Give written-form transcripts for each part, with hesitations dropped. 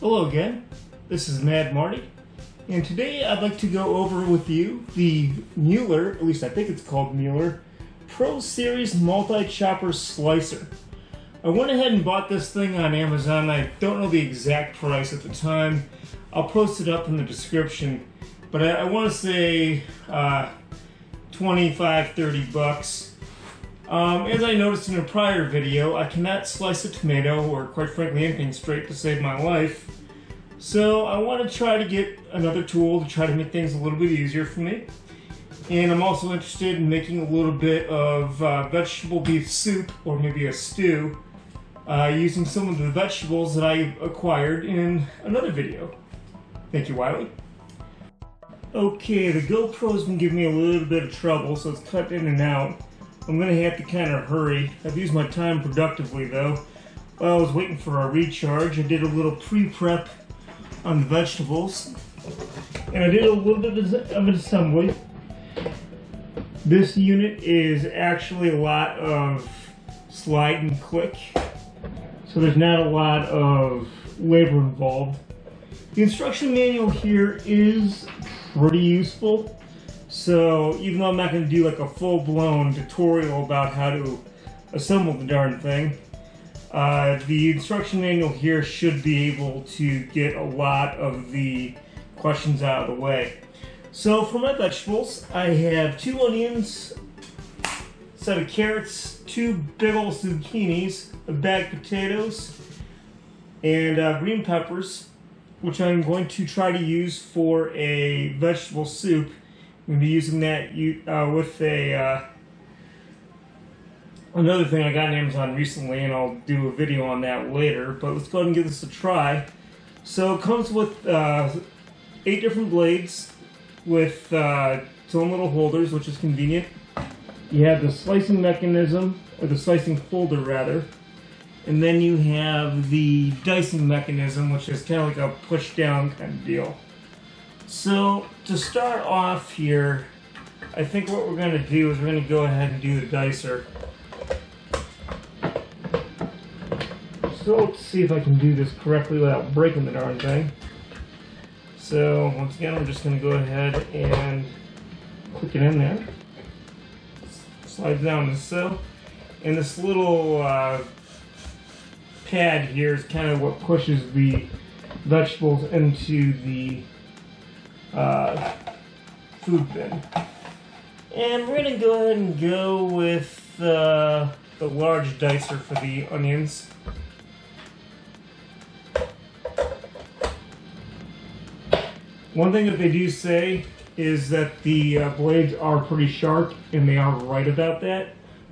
Hello again, this is Mad Marty, and today I'd like to go over with you the Mueller, at least I think it's called Mueller, Pro Series Multi-Chopper Slicer. I went ahead and bought this thing on Amazon. I don't know the exact price at the time. I'll post it up in the description, but I want to say 25, 30 bucks. As I noticed in a prior video, I cannot slice a tomato or quite frankly anything straight to save my life. So I want to try to get another tool to try to make things a little bit easier for me. And I'm also interested in making a little bit of vegetable beef soup or maybe a stew using some of the vegetables that I acquired in another video. Thank you, Wiley. Okay, the GoPro's been giving me a little bit of trouble, so it's cut in and out. I'm going to have to kind of hurry. I've used my time productively though. While I was waiting for a recharge, I did a little pre-prep on the vegetables. And I did a little bit of an assembly. This unit is actually a lot of slide and click. So there's not a lot of labor involved. The instruction manual here is pretty useful. So even though I'm not going to do like a full-blown tutorial about how to assemble the darn thing, the instruction manual here should be able to get a lot of the questions out of the way. So for my vegetables, I have 2 onions, a set of carrots, 2 big old zucchinis, a bag of potatoes, and green peppers, which I'm going to try to use for a vegetable soup. I'm going to be using that with another thing I got on Amazon recently, and I'll do a video on that later, but let's go ahead and give this a try. So it comes with 8 different blades with its own little holders, which is convenient. You have the slicing mechanism, or the slicing folder rather, and then you have the dicing mechanism, which is kind of like a push down kind of deal. So to start off here, I think what we're going to do is we're going to go ahead and do the dicer. So let's see if I can do this correctly without breaking the darn thing. So once again, I'm just going to go ahead and click it in there. Slides down as so. And this little pad here is kind of what pushes the vegetables into the food bin. And we're going to go ahead and go with the large dicer for the onions. One thing that they do say is that the blades are pretty sharp, and they are right about that.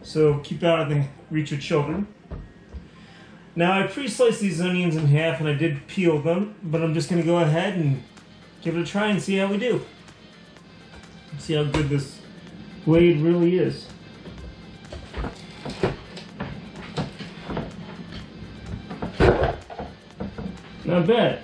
So keep out of the reach of children. Now I pre-sliced these onions in half and I did peel them, but I'm just going to go ahead and give it a try and see how we do. See how good this blade really is. Not bad.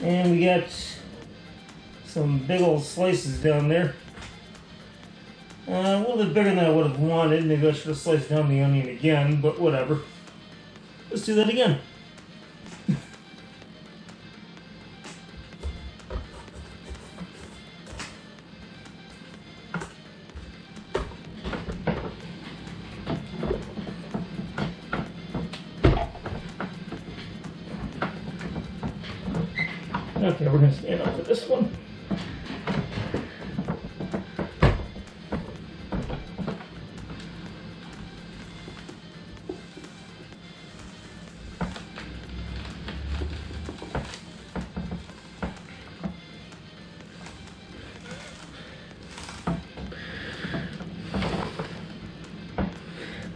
And we got some big old slices down there. A little bit bigger than I would have wanted. Maybe I should have sliced down the onion again, but whatever. Let's do that again. Okay, we're going to stand up for this one.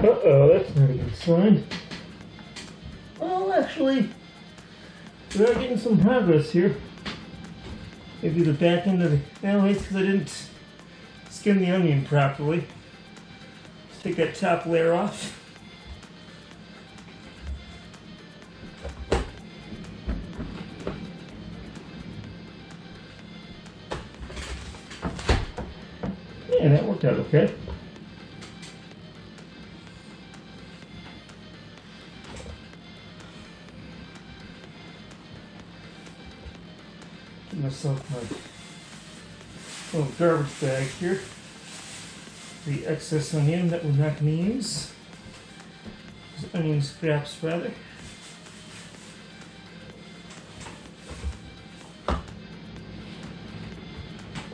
Uh-oh, that's not a good sign. Well, actually, we are getting some progress here. Maybe the back end of the... No, it's because I didn't skin the onion properly. Let's take that top layer off. Yeah, that worked out okay. Give myself my little garbage bag here. The excess onion that we're not going to use. Onion scraps, rather.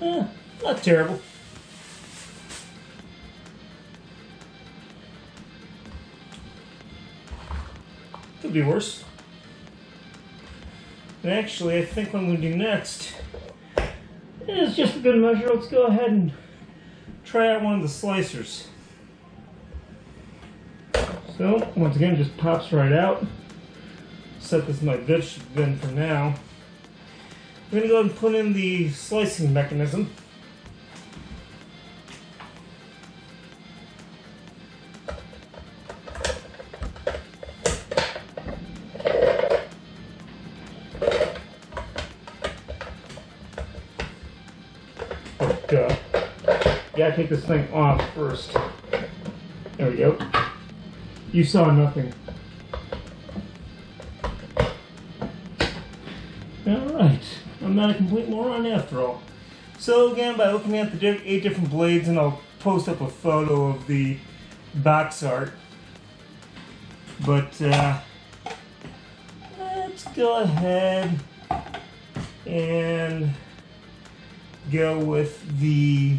Not terrible. Could be worse. And actually, I think what I'm going to do next is just a good measure. Let's go ahead and try out one of the slicers. So, once again, just pops right out. Set this in my vegetable bin for now. I'm going to go ahead and put in the slicing mechanism. But, yeah, take this thing off first. There we go. You saw nothing. Alright, I'm not a complete moron after all. So again, by looking at the 8 different blades, and I'll post up a photo of the box art. But let's go ahead and go with the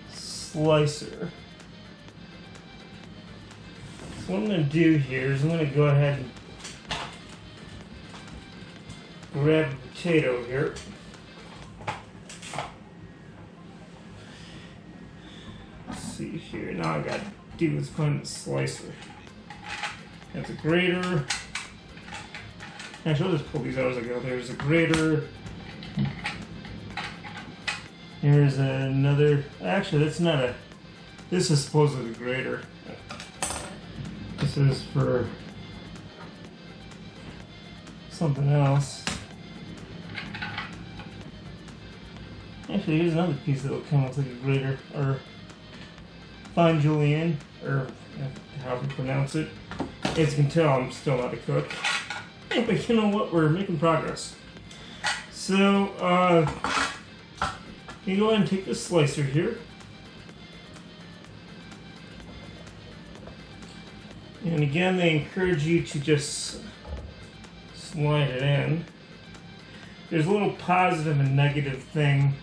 slicer. So what I'm going to do here is I'm going to go ahead and grab a potato here. Let's see here. Now I got to do is find the slicer. That's a grater. Actually, I'll just pull these out as I go. There's a grater. Here's another. Actually, that's not a. This is supposedly the grater. This is for something else. Actually, here's another piece that will come with like a grater, or fine julienne, or however you pronounce it. As you can tell, I'm still not a cook. But you know what? We're making progress. So, you go ahead and take this slicer here. And again, they encourage you to just slide it in. There's a little positive and negative thing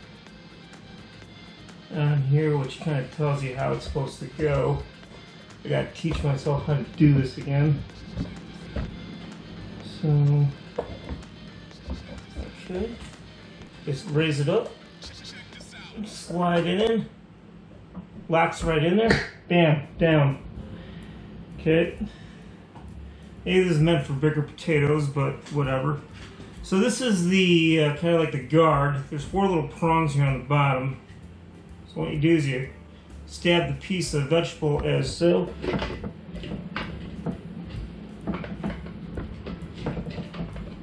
on here which kind of tells you how it's supposed to go. I gotta teach myself how to do this again. So, okay, just raise it up, slide it in, locks right in there, bam, down. Okay, maybe this is meant for bigger potatoes, but whatever. So this is the kind of like the guard. There's 4 little prongs here on the bottom. So what you do is you stab the piece of vegetable as so.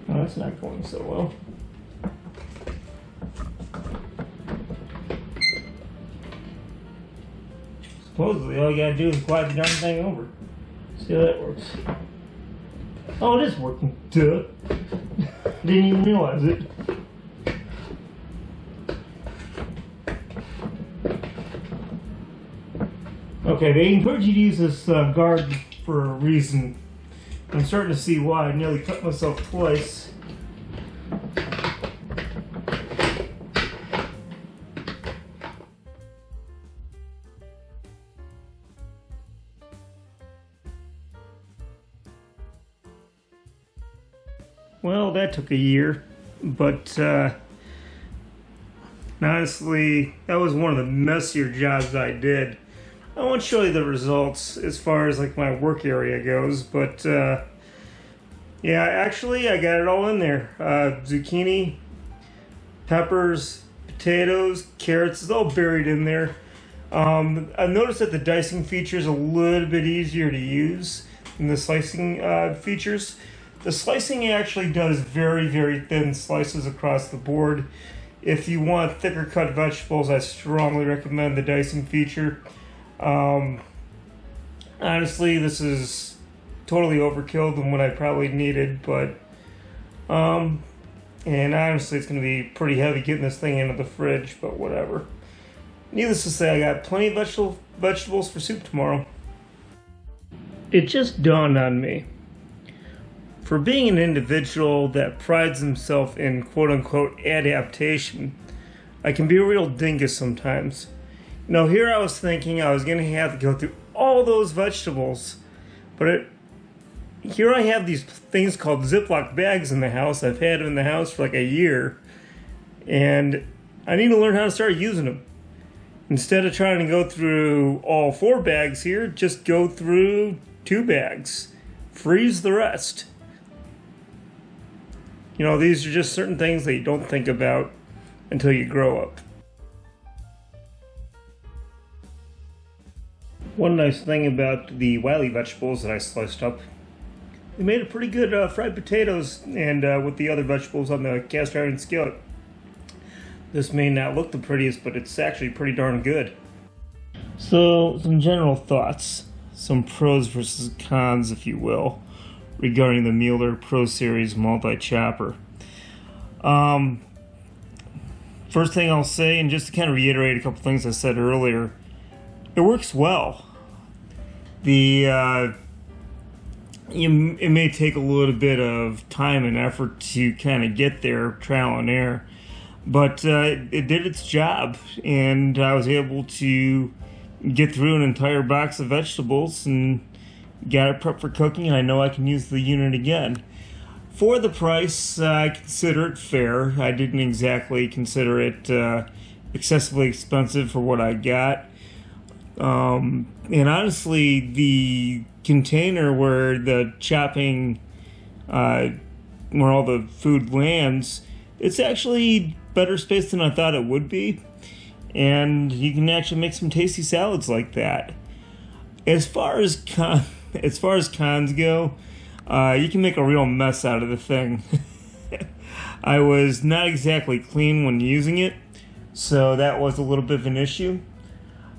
Oh, that's not going so well. Supposedly all you gotta do is glide the darn thing over. See how that works. Oh, it is working. Duh. Didn't even realize it. Okay, they encourage you to use this guard for a reason. I'm starting to see why. I nearly cut myself twice. Well, that took a year, but honestly, that was one of the messier jobs I did. I won't show you the results as far as like my work area goes, but yeah, actually I got it all in there. Zucchini, peppers, potatoes, carrots, it's all buried in there. I've noticed that the dicing feature is a little bit easier to use than the slicing features. The slicing actually does very, very thin slices across the board. If you want thicker cut vegetables, I strongly recommend the dicing feature. Honestly, this is totally overkill than what I probably needed, but And honestly, it's going to be pretty heavy getting this thing into the fridge, but whatever. Needless to say, I got plenty of vegetables for soup tomorrow. It just dawned on me. For being an individual that prides himself in quote-unquote adaptation, I can be a real dingus sometimes. You know, here I was thinking I was going to have to go through all those vegetables, but here I have these things called Ziploc bags in the house. I've had them in the house for like a year, and I need to learn how to start using them. Instead of trying to go through all 4 bags here, just go through 2 bags. Freeze the rest. You know, these are just certain things that you don't think about until you grow up. One nice thing about the Wiley vegetables that I sliced up, they made a pretty good fried potatoes and with the other vegetables on the cast iron skillet. This may not look the prettiest, but it's actually pretty darn good. So, some general thoughts, some pros versus cons, if you will, regarding the Mueller Pro Series multi-chopper. First thing I'll say, and just to kind of reiterate a couple things I said earlier, it works well. It may take a little bit of time and effort to kind of get there, trial and error, but it did its job, and I was able to get through an entire box of vegetables and got it prepped for cooking, and I know I can use the unit again. For the price, I consider it fair. I didn't exactly consider it excessively expensive for what I got. And honestly, the container where the chopping, where all the food lands, it's actually better space than I thought it would be. And you can actually make some tasty salads like that. As far as cons go, you can make a real mess out of the thing. I was not exactly clean when using it, so that was a little bit of an issue.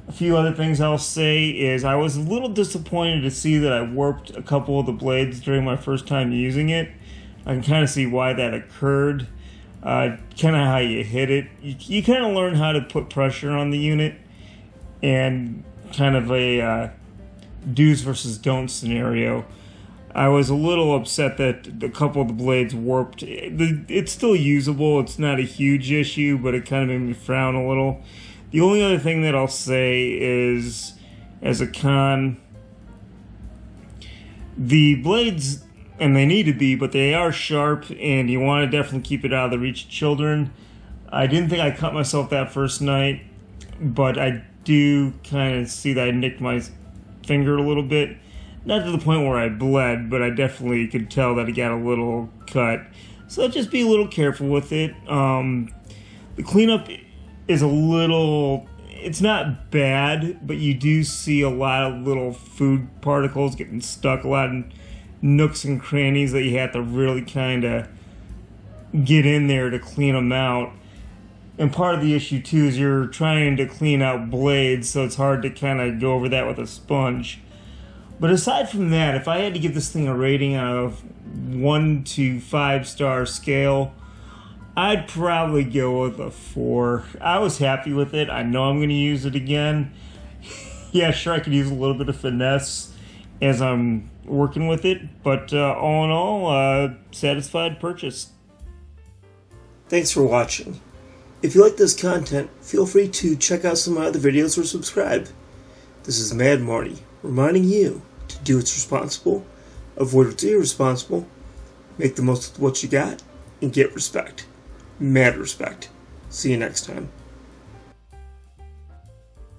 A few other things I'll say is I was a little disappointed to see that I warped a couple of the blades during my first time using it. I can kind of see why that occurred. Kind of how you hit it. You kind of learn how to put pressure on the unit, and kind of a do's versus don'ts scenario. I was a little upset that a couple of the blades warped. It's still usable. It's not a huge issue, but it kind of made me frown a little. The only other thing that I'll say is, as a con, the blades, and they need to be, but they are sharp, and you want to definitely keep it out of the reach of children. I didn't think I cut myself that first night, but I do kind of see that I nicked my finger a little bit. Not to the point where I bled, but I definitely could tell that it got a little cut. So just be a little careful with it. The cleanup is a little, it's not bad, but you do see a lot of little food particles getting stuck, a lot of nooks and crannies that you have to really kind of get in there to clean them out. And part of the issue too is you're trying to clean out blades, so it's hard to kind of go over that with a sponge. But aside from that, if I had to give this thing a rating of 1 to 5 star scale, I'd probably go with a 4. I was happy with it. I know I'm going to use it again. Yeah, sure, I could use a little bit of finesse as I'm working with it, but all in all, satisfied purchase. Thanks for watching. If you like this content, feel free to check out some of my other videos or subscribe. This is Mad Marty, reminding you to do what's responsible, avoid what's irresponsible, make the most of what you got, and get respect. Mad respect. See you next time.